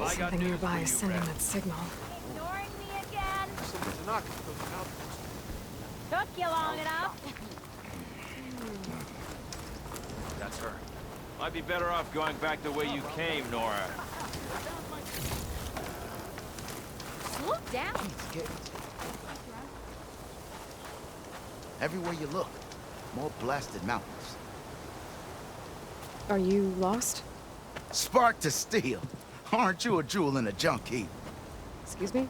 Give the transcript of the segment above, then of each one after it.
Something nearby is sending that signal. Ignoring me again? Someone's knocking. Look out. Took you long enough. That's her. Might be better off going back the way you came, Nora. Slow down. Everywhere you look, more blasted mountains. Are you lost? Spark to steel. Aren't you a jewel in a junk heap? Excuse me?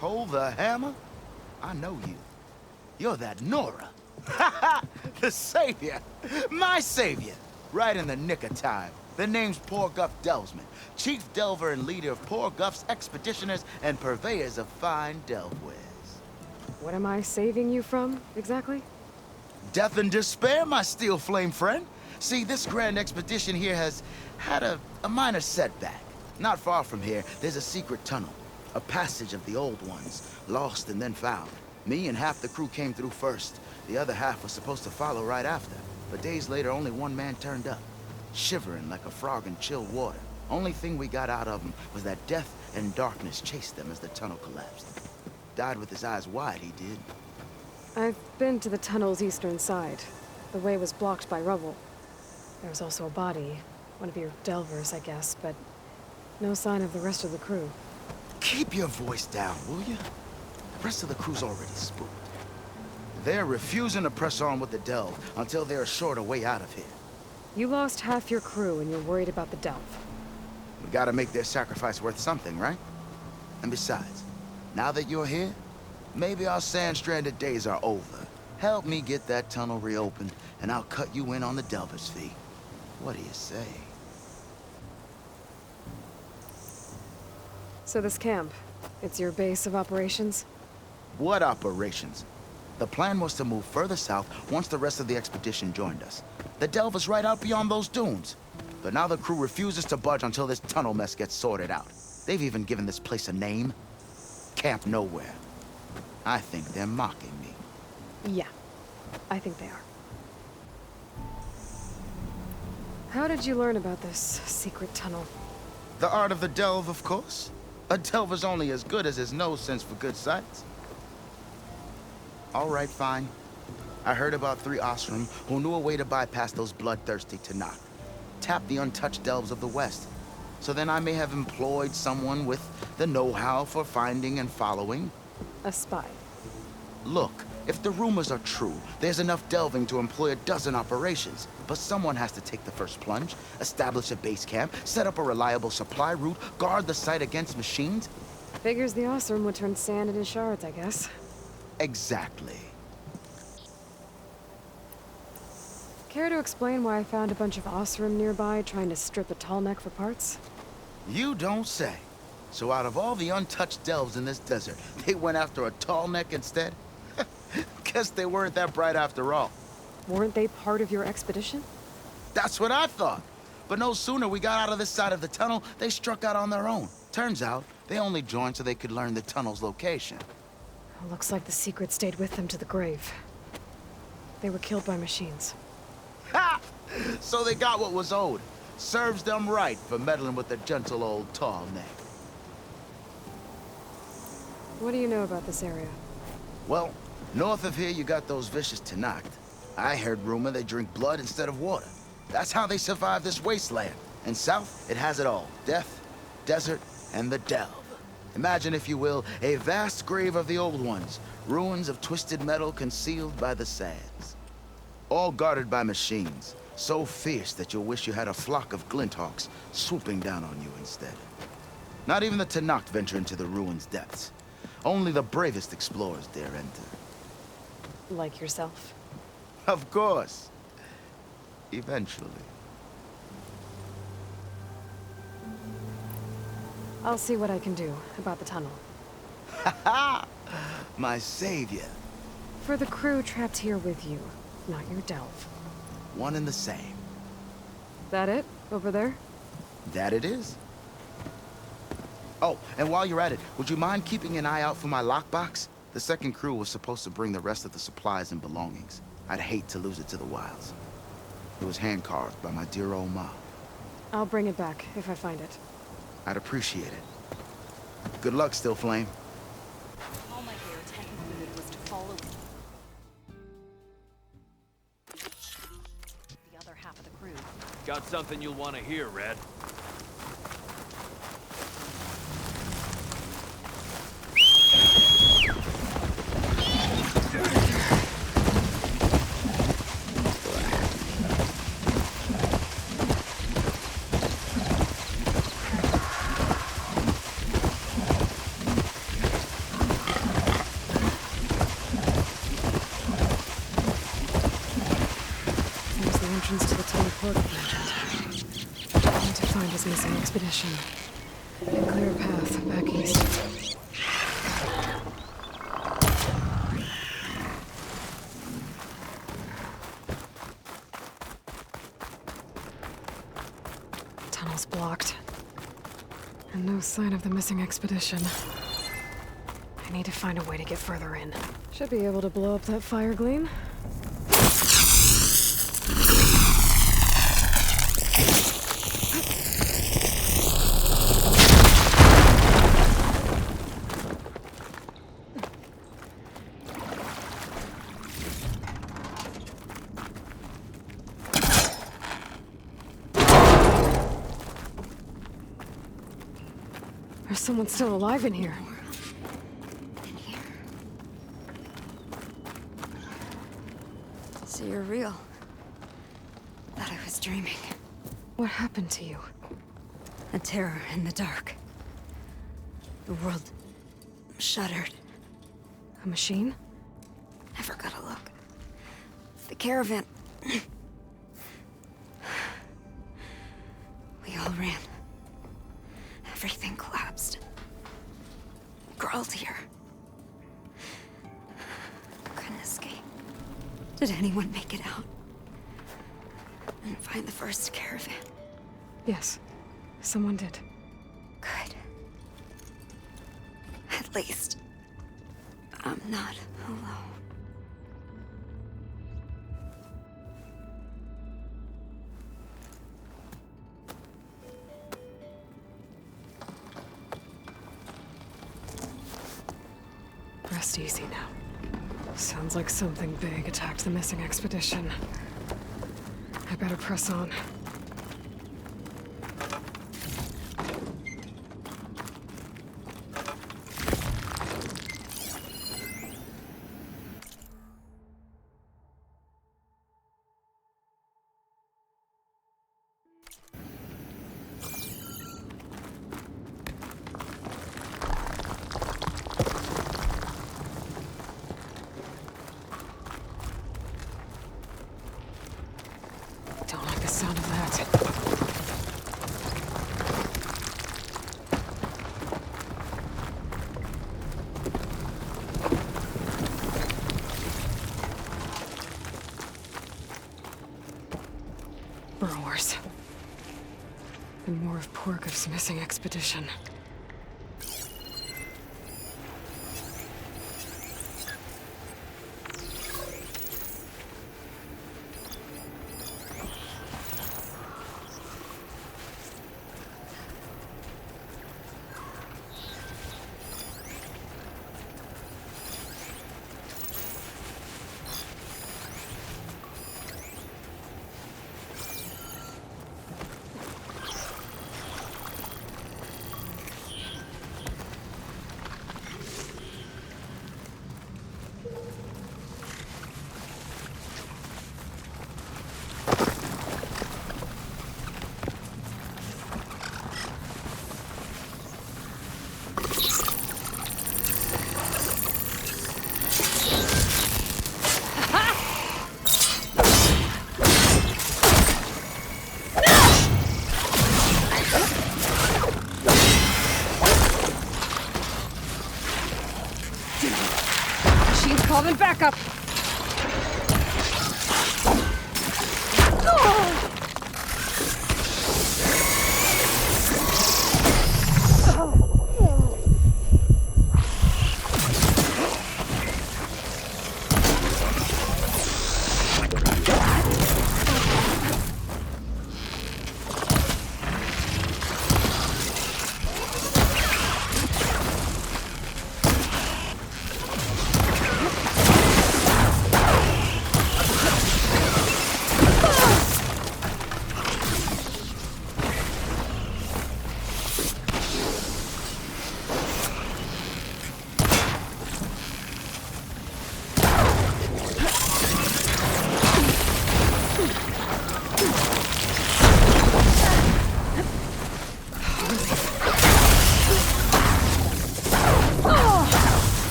Hold the hammer? I know you. You're that Nora. The savior. My savior. Right in the nick of time. The name's Poor Guff Delvesman, chief delver and leader of Poor Guff's expeditioners and purveyors of fine delvewares. What am I saving you from, exactly? Death and despair, my steel flame friend. See, this grand expedition here has had a minor setback. Not far from here, there's a secret tunnel. A passage of the old ones, lost and then found. Me and half the crew came through first. The other half was supposed to follow right after. But days later, only one man turned up, shivering like a frog in chilled water. Only thing we got out of him was that death and darkness chased them as the tunnel collapsed. Died with his eyes wide, he did. I've been to the tunnel's eastern side. The way was blocked by rubble. There was also a body. One of your delvers, I guess, but no sign of the rest of the crew. Keep your voice down, will you? The rest of the crew's already spooked. They're refusing to press on with the delve until they're assured a way out of here. You lost half your crew and you're worried about the delve. We gotta make their sacrifice worth something, right? And besides, now that you're here, maybe our sand-stranded days are over. Help me get that tunnel reopened, and I'll cut you in on the delver's fee. What do you say? So this camp, it's your base of operations? What operations? The plan was to move further south once the rest of the expedition joined us. The delver's right out beyond those dunes. But now the crew refuses to budge until this tunnel mess gets sorted out. They've even given this place a name. Camp Nowhere. I think they're mocking me. Yeah, I think they are. How did you learn about this secret tunnel? The art of the delve, of course. A delver's only as good as his nose sense for good sights. All right, fine. I heard about 3 Osram who knew a way to bypass those bloodthirsty Tenakth. Tap the untouched delves of the West. So then I may have employed someone with the know-how for finding and following. A spy. Look, if the rumors are true, there's enough delving to employ a dozen operations. But someone has to take the first plunge, establish a base camp, set up a reliable supply route, guard the site against machines. Figures the Osram would turn sand into shards, I guess. Exactly. Care to explain why I found a bunch of Osram nearby trying to strip a tall neck for parts? You don't say. So out of all the untouched delves in this desert, they went after a tall neck instead? Guess they weren't that bright after all. Weren't they part of your expedition? That's what I thought. But no sooner we got out of this side of the tunnel, they struck out on their own. Turns out, they only joined so they could learn the tunnel's location. Looks like the secret stayed with them to the grave. They were killed by machines. Ha! So they got what was owed. Serves them right for meddling with the gentle old tall neck. What do you know about this area? Well, north of here you got those vicious Tenakth. I heard rumor they drink blood instead of water. That's how they survive this wasteland. And south, it has it all. Death, desert, and the delve. Imagine, if you will, a vast grave of the old ones. Ruins of twisted metal concealed by the sands. All guarded by machines. So fierce that you'll wish you had a flock of glinthawks swooping down on you instead. Not even the Tenakth venture into the ruins' depths. Only the bravest explorers dare enter. Like yourself? Of course. Eventually. I'll see what I can do about the tunnel. Ha ha! My savior. For the crew trapped here with you, not your delve. One and the same. That it? Over there? That it is. Oh, and while you're at it, would you mind keeping an eye out for my lockbox? The second crew was supposed to bring the rest of the supplies and belongings. I'd hate to lose it to the wilds. It was hand-carved by my dear old ma. I'll bring it back if I find it. I'd appreciate it. Good luck, Still Flame. All my hair intended was to follow the other half of the crew. Got something you'll want to hear, Red. There's the entrance to the tunnel port of legend. I need to find his missing expedition. And clear a path back east. Tunnel's blocked. And no sign of the missing expedition. I need to find a way to get further in. Should be able to blow up that fire gleam. There's someone still alive in here. So you're real. Thought I was dreaming. What happened to you? A terror in the dark. The world shuddered. A machine? Never got a look. The caravan. We all ran. Everything collapsed. Crawled here. Couldn't escape. Did anyone make it out? And find the first caravan? Yes. Someone did. Good. At least, I'm not alone. Rest easy now. Sounds like something big attacked the missing expedition. I better press on. Don't like the sound of that. Burrowers. And more of Porkov's missing expedition. Machine's calling backup!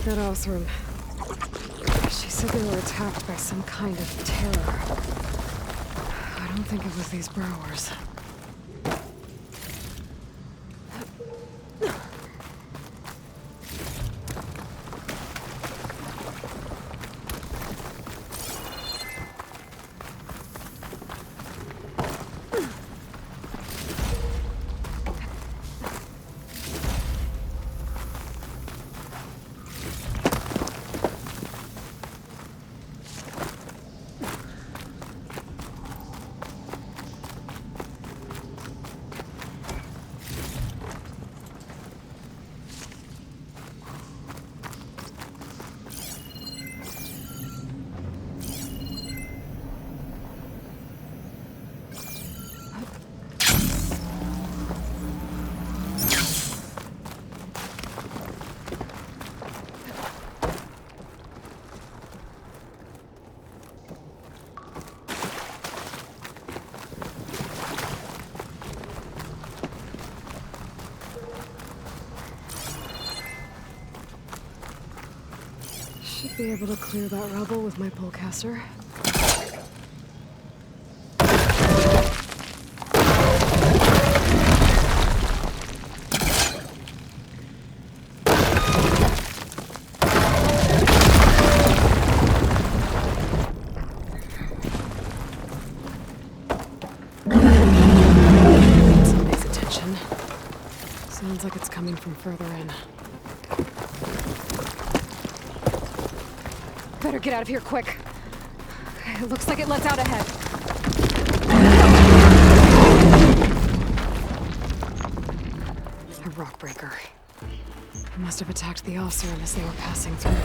that Oseram. She said they were attacked by some kind of terror. I don't think it was these burrowers. Should be able to clear that rubble with my polecaster. Somebody's attention. Sounds like it's coming from further in. Better get out of here quick. It looks like it lets out ahead. A rock breaker. It must have attacked the Oseram as they were passing through.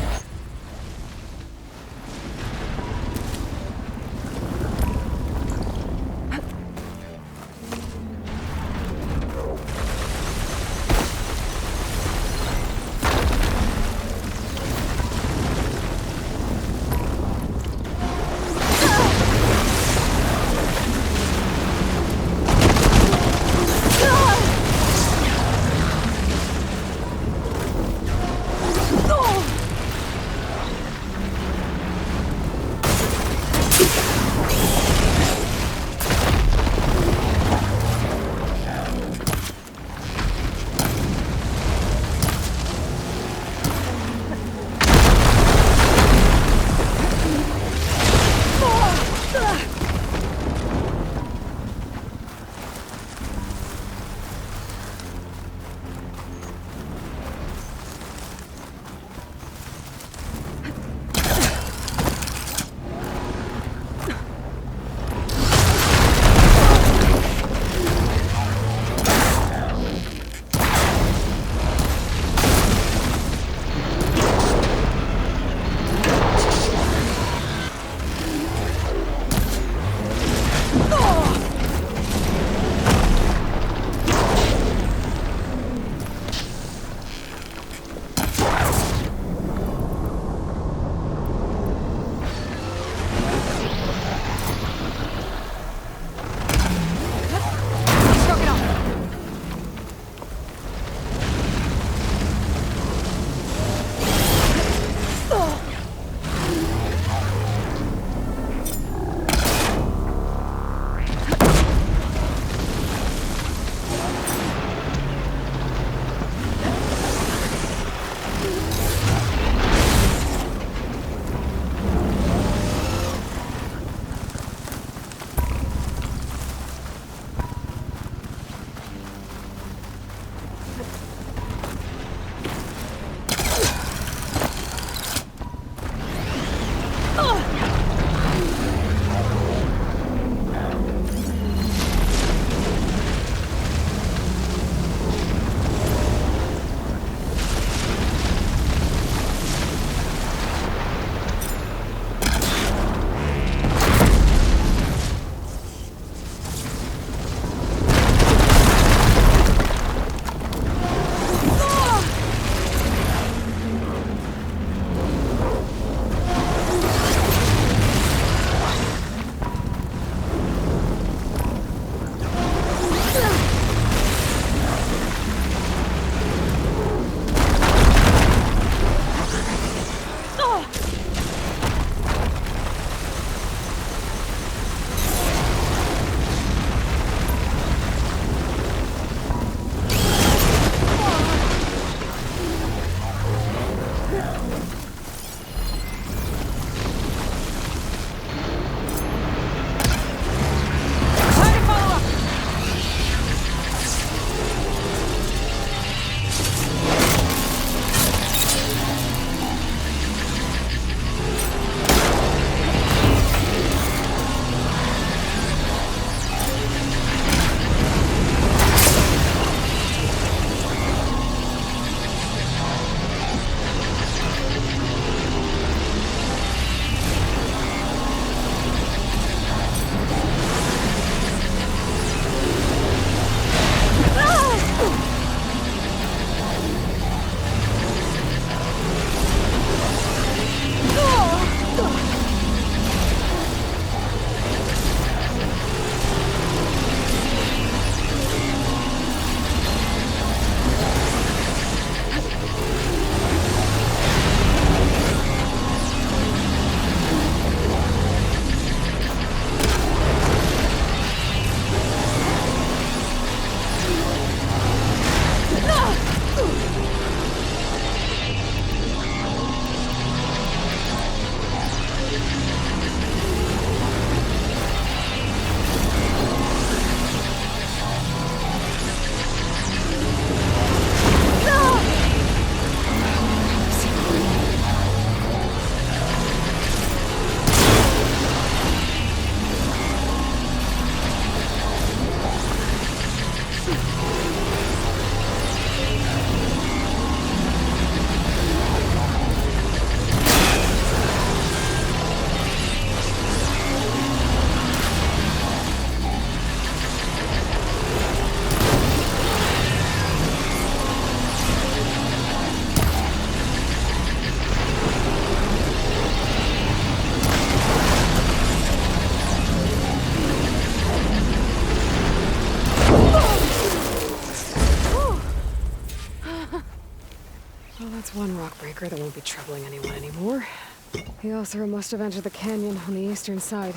rockbreaker that won't be troubling anyone anymore. The Oseram must have entered the canyon on the eastern side.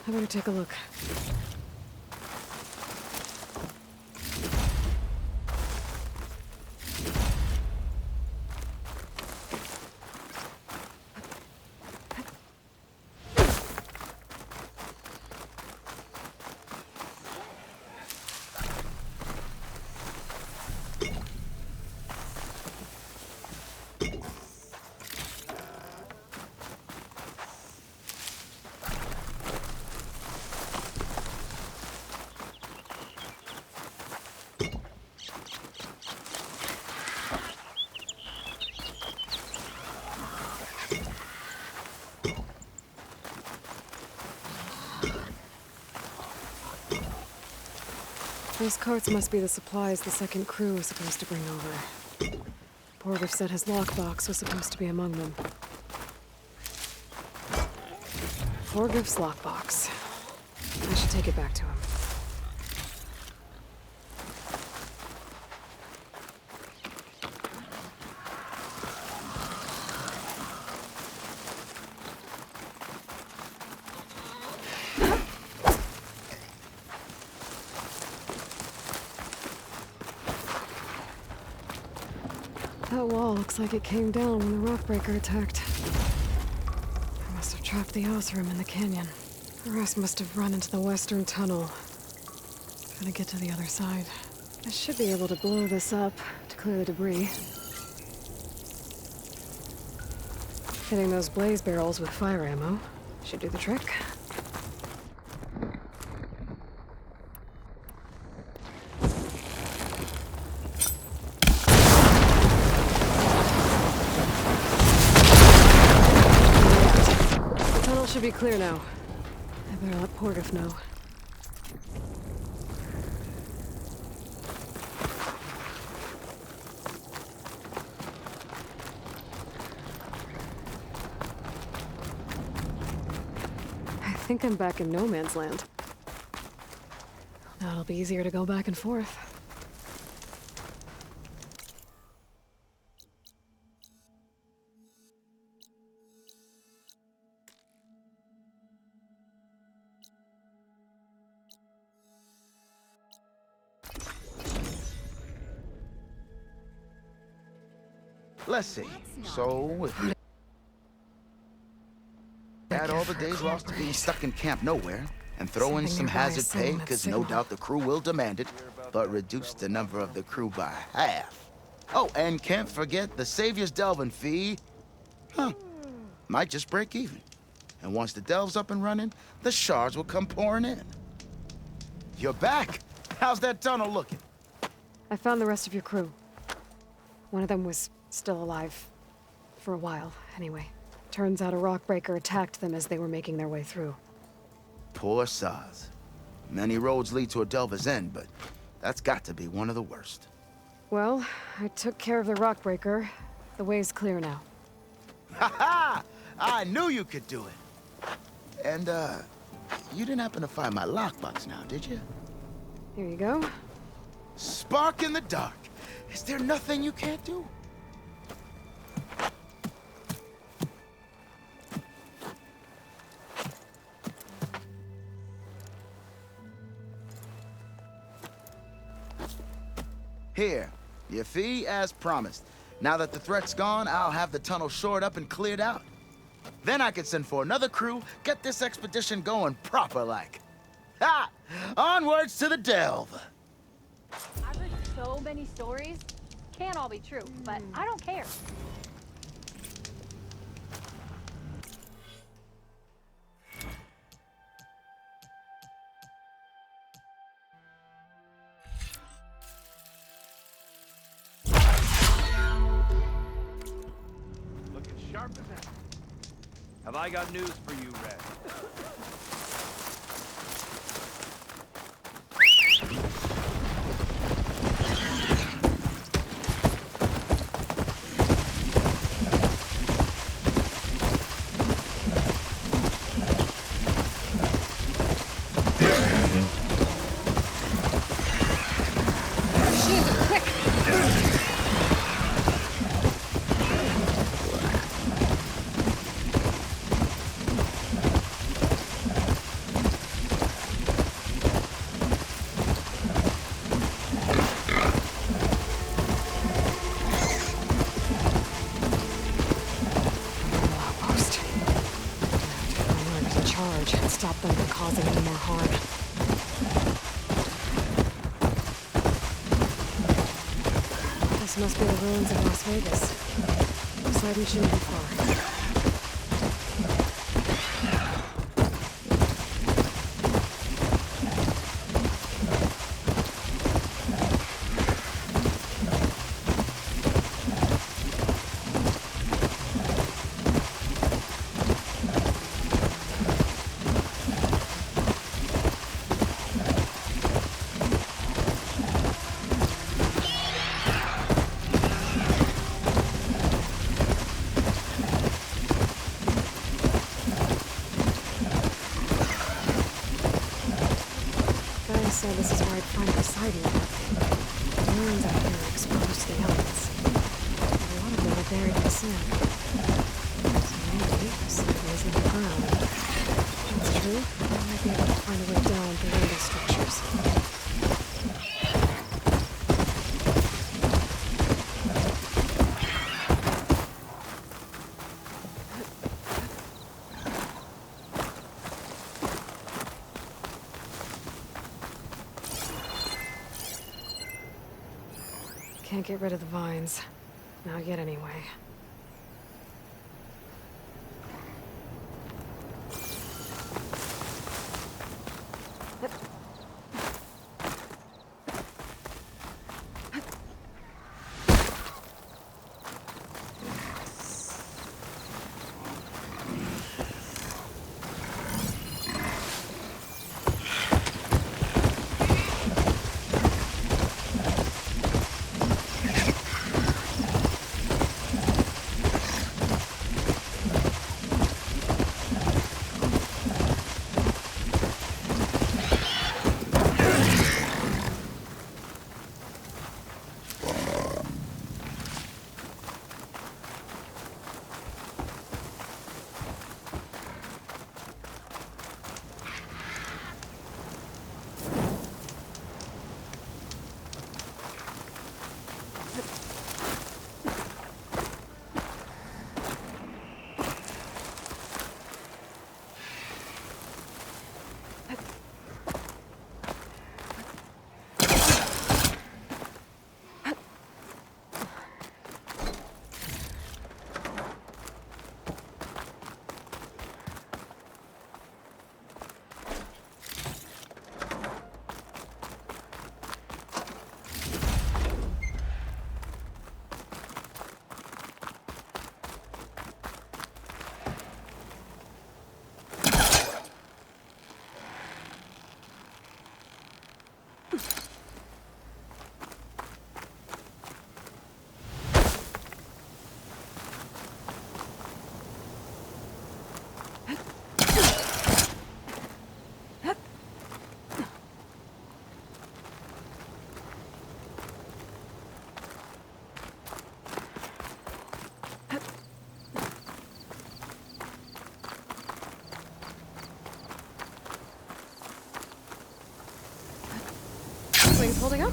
I better take a look. Those carts must be the supplies the second crew was supposed to bring over. Porgriff said his lockbox was supposed to be among them. Porgriff's lockbox. I should take it back to him. That wall looks like it came down when the rockbreaker attacked. I must have trapped the Oseram in the canyon. The rest must have run into the western tunnel. Gonna get to the other side. I should be able to blow this up to clear the debris. Hitting those blaze barrels with fire ammo should do the trick. Should be clear now. I better let Porgriff know. I think I'm back in no man's land. Now it'll be easier to go back and forth. Let's see. So, if you add all the days lost to being stuck in camp nowhere, and throw in some hazard pay, because no doubt the crew will demand it, but reduce the number of the crew by half. Oh, and can't forget the Savior's delving fee. Huh. Might just break even. And once the delve's up and running, the shards will come pouring in. You're back. How's that tunnel looking? I found the rest of your crew. One of them was still alive. For a while, anyway. Turns out a rockbreaker attacked them as they were making their way through. Poor Saz. Many roads lead to a delver's end, but that's got to be one of the worst. Well, I took care of the rockbreaker. The way's clear now. Ha ha! I knew you could do it. And, you didn't happen to find my lockbox now, did you? Here you go. Spark in the dark. Is there nothing you can't do? Here, your fee as promised. Now that the threat's gone, I'll have the tunnel shored up and cleared out. Then I can send for another crew, get this expedition going proper-like. Ha! Onwards to the delve! I've heard so many stories. Can't all be true, but I don't care. Looking sharp as ever. Have I got news for you, Red? torch and stop them from causing any more harm. This must be the ruins of Las Vegas. Poseidon shouldn't be far. Said this is where I'd find Poseidon. The ruins out here are exposed to the elements. A lot of them are buried in the sand. So maybe Poseidon is in the ground. If that's true, I might be able to find a way down below these structures. Can't get rid of the vines. Not yet, anyway. Things holding up?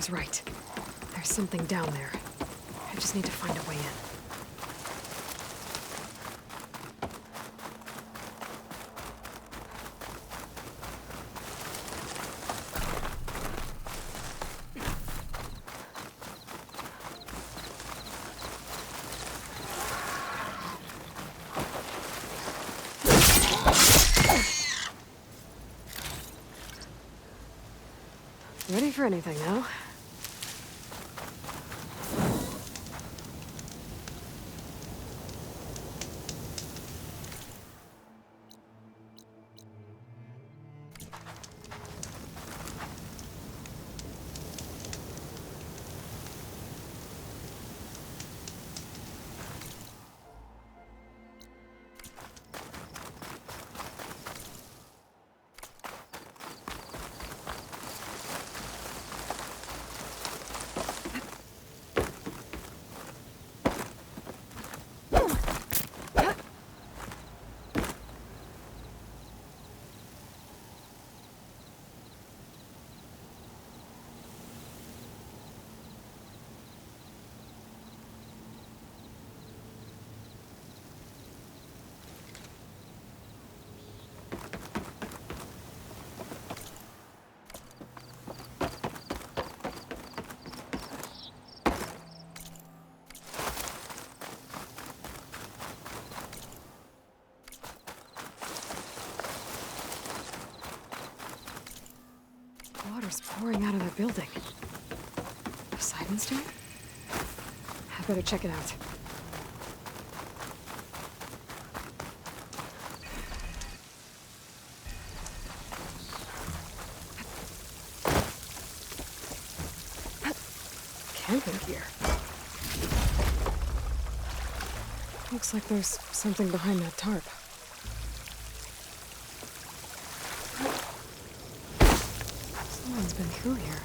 was right. There's something down there. I just need to find a way in. Ready for anything now? Water's pouring out of the building. Poseidon's doing? I better check it out. Camping gear. Looks like there's something behind that tarp. Someone's been through here.